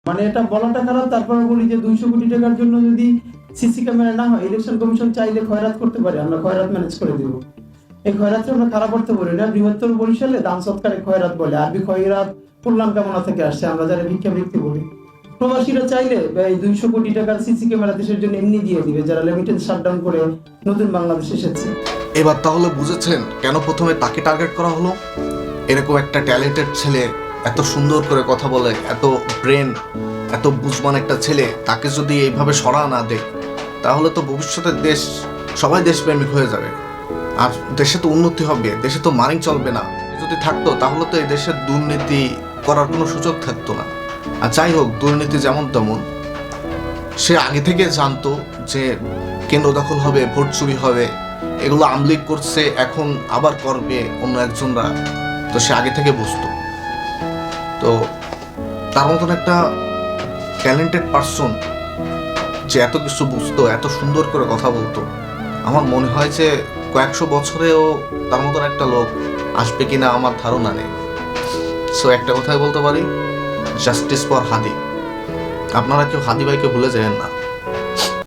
মানে এটা বলাটা খারাপ, তারপরে বলি যে 200 কোটি টাকার জন্য যদি সিসি ক্যামেরা না হয়, ইলেকশন কমিশন চাইলে খয়রাত করতে পারে, আমরা খয়রাত ম্যানেজ করে দিব। এই খয়রাতটা আমরা খারাপ করতে বলি না, বৃহত্তর বরিশালে দান সৎকারে খয়রাত বলে, আরবি খয়রাত কল্যাণ কামনা থেকে আসছে, আমরা যারা ভিক্ষাবৃত্তি বলি। প্রবাসীরা চাইলে এই 200 কোটি টাকার সিসি ক্যামেরা দেশের জন্য এমনি দিয়ে দিবে, যারা লিমিটেড শাটডাউন করে নতুন বাংলাদেশ এসেছে। এবার তাহলে বুঝেছেন কেন প্রথমে তাকে টার্গেট করা হলো? এরকম একটা ট্যালেন্টেড ছেলে, এত সুন্দর করে কথা বলে, এত ব্রেন, এত বুঝবান একটা ছেলে, তাকে যদি এইভাবে সরা না দেয় তাহলে তো ভবিষ্যতে দেশ সবাই দেশপ্রেমিক হয়ে যাবে, আর দেশে তো উন্নতি হবে, দেশে তো মানি চলবে না। যদি থাকতো তাহলে তো এই দেশের দুর্নীতি করার কোনো সুযোগ থাকতো না। আর যাই হোক, দুর্নীতি যেমন তেমন, সে আগে থেকে জানতো যে কেন্দ্র দখল হবে, ভোট চুরি হবে, এগুলো আওয়ামী লীগ করছে, এখন আবার করবে অন্য একজনরা, তো সে আগে থেকে বুঝতো। তো তার মতন একটা ট্যালেন্টেড পার্সন যে এত কিছু বুঝতো, এত সুন্দর করে কথা বলতো, আমার মনে হয় যে কয়েকশো বছরেও তার মতন একটা লোক আসবে কিনা আমার ধারণা নেই। সো একটা কথাই বলতে পারি, জাস্টিস ফর হাদি। আপনারা কেউ হাদি ভাইকে ভুলে যাবেন না।